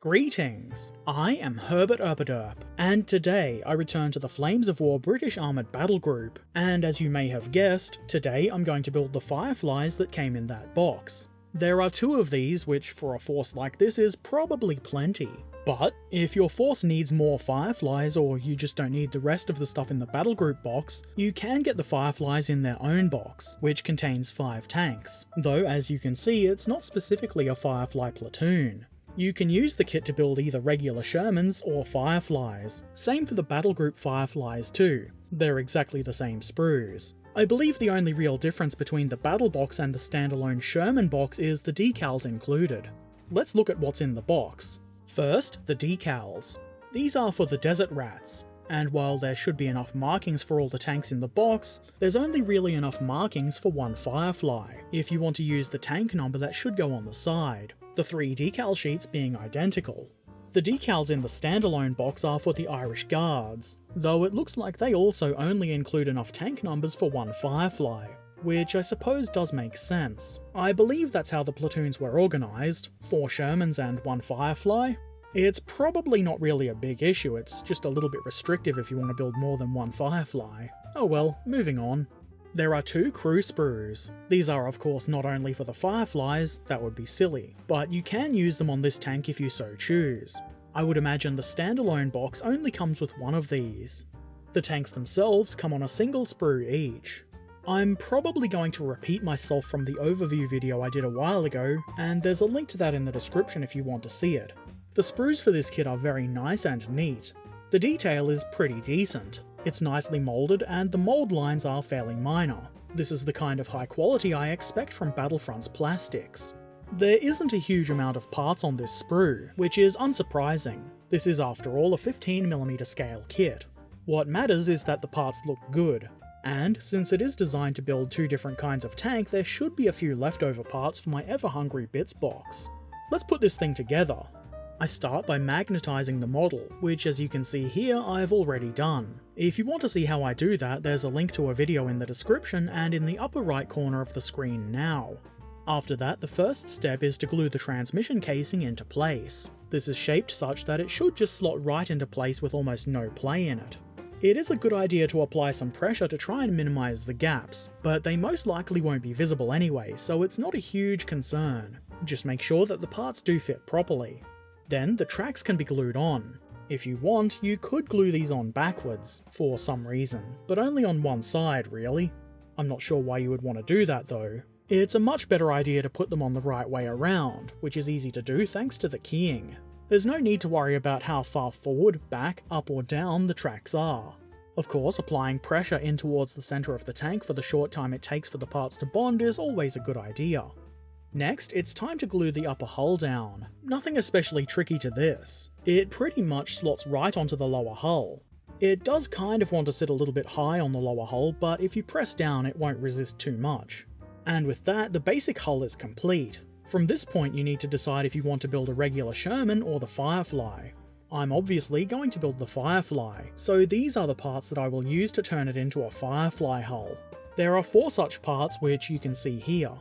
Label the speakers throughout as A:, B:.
A: Greetings, I am Herbert Erpaderp, and today I return to the Flames of War British Armoured Battle Group, and as you may have guessed, today I'm going to build the Fireflies that came in that box. There are 2 of these, which for a force like this is probably plenty. But if your force needs more Fireflies, or you just don't need the rest of the stuff in the battle group box, you can get the Fireflies in their own box, which contains 5 tanks, though as you can see it's not specifically a Firefly platoon. You can use the kit to build either regular Shermans or Fireflies. Same for the battle group Fireflies too, they're exactly the same sprues. I believe the only real difference between the battle box and the standalone Sherman box is the decals included. Let's look at what's in the box. First, the decals. These are for the desert rats, and while there should be enough markings for all the tanks in the box, there's only really enough markings for one Firefly. If you want to use the tank number, that should go on the side, the 3 decal sheets being identical. The decals in the standalone box are for the Irish Guards, though it looks like they also only include enough tank numbers for one Firefly, which I suppose does make sense. I believe that's how the platoons were organised, 4 Shermans and 1 Firefly. It's probably not really a big issue, it's just a little bit restrictive if you want to build more than 1 Firefly. Oh well, moving on. There are 2 crew sprues. These are of course not only for the Fireflies, that would be silly, but you can use them on this tank if you so choose. I would imagine the standalone box only comes with 1 of these. The tanks themselves come on a single sprue each. I'm probably going to repeat myself from the overview video I did a while ago, and there's a link to that in the description if you want to see it. The sprues for this kit are very nice and neat. The detail is pretty decent. It's nicely moulded, and the mould lines are fairly minor. This is the kind of high quality I expect from Battlefront's plastics. There isn't a huge amount of parts on this sprue, which is unsurprising. This is after all a 15mm scale kit. What matters is that the parts look good. And since it is designed to build 2 different kinds of tank, there should be a few leftover parts for my ever-hungry bits box. Let's put this thing together. I start by magnetising the model, which as you can see here I've already done. If you want to see how I do that, there's a link to a video in the description and in the upper right corner of the screen now. After that, the first step is to glue the transmission casing into place. This is shaped such that it should just slot right into place with almost no play in it. It is a good idea to apply some pressure to try and minimise the gaps, but they most likely won't be visible anyway, so it's not a huge concern. Just make sure that the parts do fit properly. Then the tracks can be glued on. If you want, you could glue these on backwards, for some reason, but only on one side really. I'm not sure why you would want to do that though. It's a much better idea to put them on the right way around, which is easy to do thanks to the keying. There's no need to worry about how far forward, back, up or down the tracks are. Of course, applying pressure in towards the centre of the tank for the short time it takes for the parts to bond is always a good idea. Next, it's time to glue the upper hull down. Nothing especially tricky to this. It pretty much slots right onto the lower hull. It does kind of want to sit a little bit high on the lower hull, but if you press down it won't resist too much. And with that, the basic hull is complete. From this point you need to decide if you want to build a regular Sherman or the Firefly. I'm obviously going to build the Firefly, so these are the parts that I will use to turn it into a Firefly hull. There are 4 such parts which you can see here.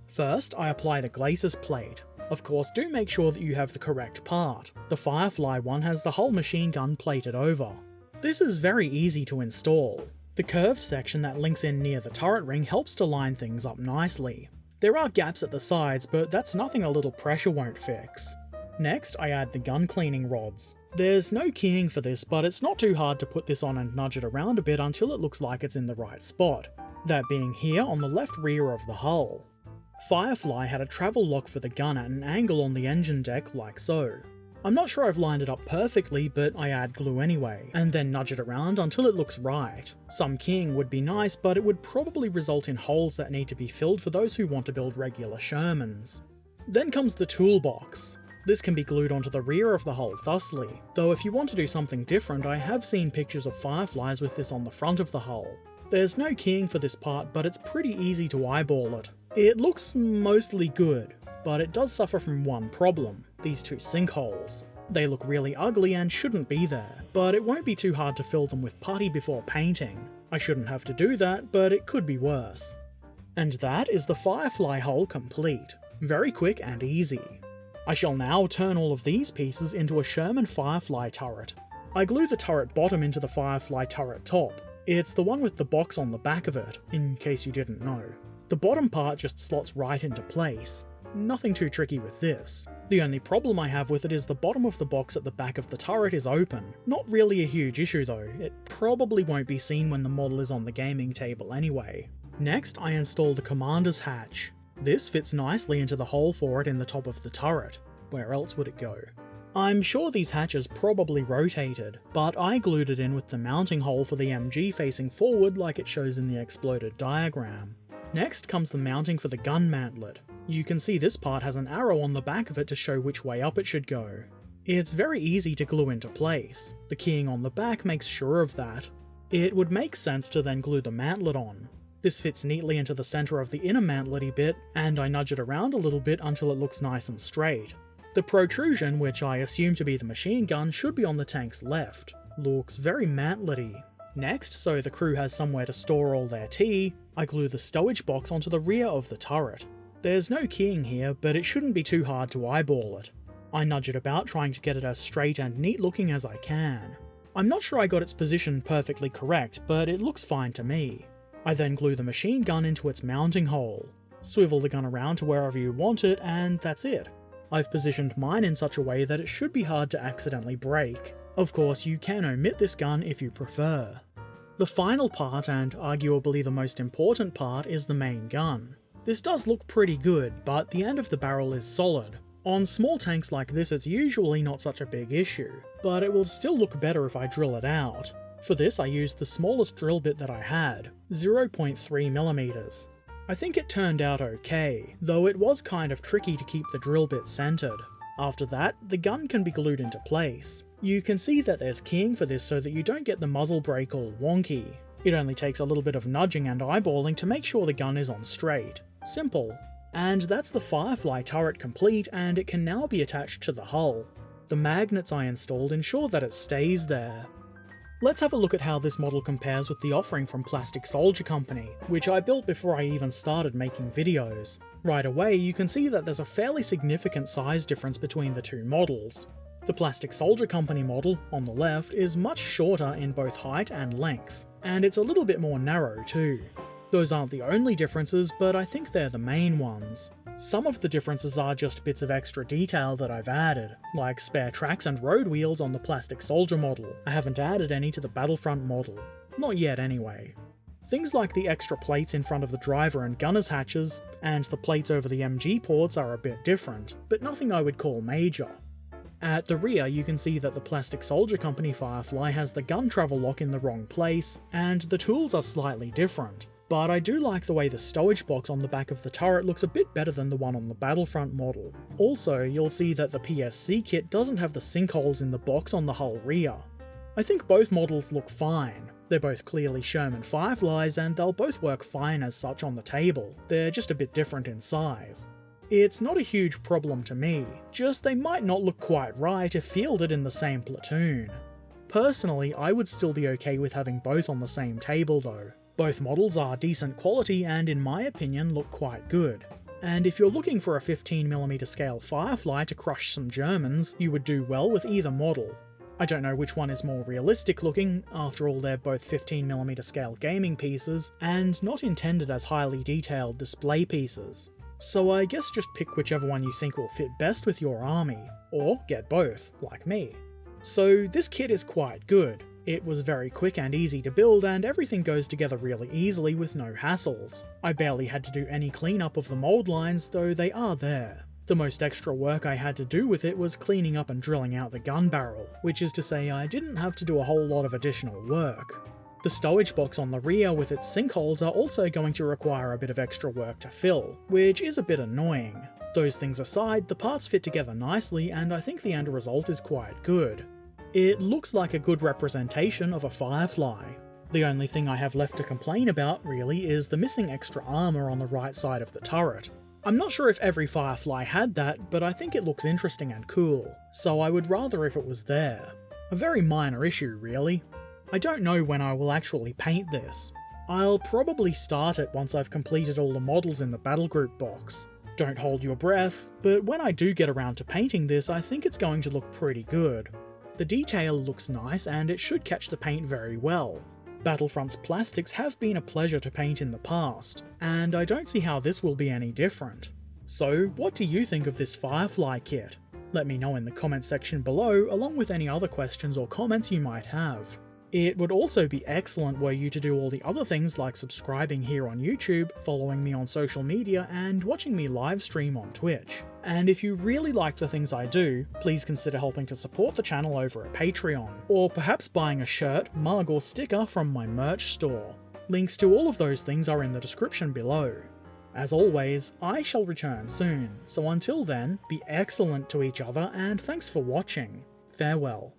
A: First, I apply the glacis plate. Of course, do make sure that you have the correct part. The Firefly one has the hull machine gun plated over. This is very easy to install. The curved section that links in near the turret ring helps to line things up nicely. There are gaps at the sides, but that's nothing a little pressure won't fix. Next, I add the gun cleaning rods. There's no keying for this, but it's not too hard to put this on and nudge it around a bit until it looks like it's in the right spot. That being here on the left rear of the hull. Firefly had a travel lock for the gun at an angle on the engine deck like so. I'm not sure I've lined it up perfectly, but I add glue anyway, and then nudge it around until it looks right. Some keying would be nice, but it would probably result in holes that need to be filled for those who want to build regular Shermans. Then comes the toolbox. This can be glued onto the rear of the hull thusly, though if you want to do something different, I have seen pictures of Fireflies with this on the front of the hull. There's no keying for this part, but it's pretty easy to eyeball it. It looks mostly good, but it does suffer from one problem, these 2 sinkholes. They look really ugly and shouldn't be there, but it won't be too hard to fill them with putty before painting. I shouldn't have to do that, but it could be worse. And that is the Firefly hull complete. Very quick and easy. I shall now turn all of these pieces into a Sherman Firefly turret. I glue the turret bottom into the Firefly turret top. It's the one with the box on the back of it, in case you didn't know. The bottom part just slots right into place. Nothing too tricky with this. The only problem I have with it is the bottom of the box at the back of the turret is open. Not really a huge issue though, it probably won't be seen when the model is on the gaming table anyway. Next, I install the commander's hatch. This fits nicely into the hole for it in the top of the turret. Where else would it go? I'm sure these hatches probably rotated, but I glued it in with the mounting hole for the MG facing forward like it shows in the exploded diagram. Next comes the mounting for the gun mantlet. You can see this part has an arrow on the back of it to show which way up it should go. It's very easy to glue into place. The keying on the back makes sure of that. It would make sense to then glue the mantlet on. This fits neatly into the centre of the inner mantlet-y bit, and I nudge it around a little bit until it looks nice and straight. The protrusion, which I assume to be the machine gun, should be on the tank's left. Looks very mantlet-y. Next, so the crew has somewhere to store all their tea, I glue the stowage box onto the rear of the turret. There's no keying here, but it shouldn't be too hard to eyeball it. I nudge it about trying to get it as straight and neat looking as I can. I'm not sure I got its position perfectly correct, but it looks fine to me. I then glue the machine gun into its mounting hole. Swivel the gun around to wherever you want it, and that's it. I've positioned mine in such a way that it should be hard to accidentally break. Of course, you can omit this gun if you prefer. The final part, and arguably the most important part, is the main gun. This does look pretty good, but the end of the barrel is solid. On small tanks like this it's usually not such a big issue, but it will still look better if I drill it out. For this I used the smallest drill bit that I had, 0.3mm. I think it turned out okay, though it was kind of tricky to keep the drill bit centered. After that, the gun can be glued into place. You can see that there's keying for this so that you don't get the muzzle brake all wonky. It only takes a little bit of nudging and eyeballing to make sure the gun is on straight. Simple. And that's the Firefly turret complete, and it can now be attached to the hull. The magnets I installed ensure that it stays there. Let's have a look at how this model compares with the offering from Plastic Soldier Company, which I built before I even started making videos. Right away, you can see that there's a fairly significant size difference between the two models. The Plastic Soldier Company model, on the left, is much shorter in both height and length, and it's a little bit more narrow too. Those aren't the only differences, but I think they're the main ones. Some of the differences are just bits of extra detail that I've added, like spare tracks and road wheels on the Plastic Soldier model. I haven't added any to the Battlefront model. Not yet anyway. Things like the extra plates in front of the driver and gunner's hatches, and the plates over the MG ports are a bit different, but nothing I would call major. At the rear you can see that the Plastic Soldier Company Firefly has the gun travel lock in the wrong place, and the tools are slightly different. But I do like the way the stowage box on the back of the turret looks a bit better than the one on the Battlefront model. Also, you'll see that the PSC kit doesn't have the sinkholes in the box on the hull rear. I think both models look fine. They're both clearly Sherman Fireflies, and they'll both work fine as such on the table. They're just a bit different in size. It's not a huge problem to me, just they might not look quite right if fielded in the same platoon. Personally, I would still be okay with having both on the same table though. Both models are decent quality and in my opinion look quite good. And if you're looking for a 15mm scale Firefly to crush some Germans, you would do well with either model. I don't know which one is more realistic looking, after all they're both 15mm scale gaming pieces, and not intended as highly detailed display pieces. So I guess just pick whichever one you think will fit best with your army, or get both, like me. So this kit is quite good. It was very quick and easy to build, and everything goes together really easily with no hassles. I barely had to do any cleanup of the mold lines, though they are there. The most extra work I had to do with it was cleaning up and drilling out the gun barrel, which is to say I didn't have to do a whole lot of additional work. The stowage box on the rear with its sinkholes are also going to require a bit of extra work to fill, which is a bit annoying. Those things aside, the parts fit together nicely, and I think the end result is quite good. It looks like a good representation of a Firefly. The only thing I have left to complain about, really, is the missing extra armour on the right side of the turret. I'm not sure if every Firefly had that, but I think it looks interesting and cool, so I would rather if it was there. A very minor issue, really. I don't know when I will actually paint this. I'll probably start it once I've completed all the models in the battle group box. Don't hold your breath, but when I do get around to painting this, I think it's going to look pretty good. The detail looks nice and it should catch the paint very well. Battlefront's plastics have been a pleasure to paint in the past, and I don't see how this will be any different. So, what do you think of this Firefly kit? Let me know in the comment section below, along with any other questions or comments you might have. It would also be excellent were you to do all the other things like subscribing here on YouTube, following me on social media, and watching me live stream on Twitch. And if you really like the things I do, please consider helping to support the channel over at Patreon, or perhaps buying a shirt, mug, or sticker from my merch store. Links to all of those things are in the description below. As always, I shall return soon, so until then, be excellent to each other and thanks for watching. Farewell.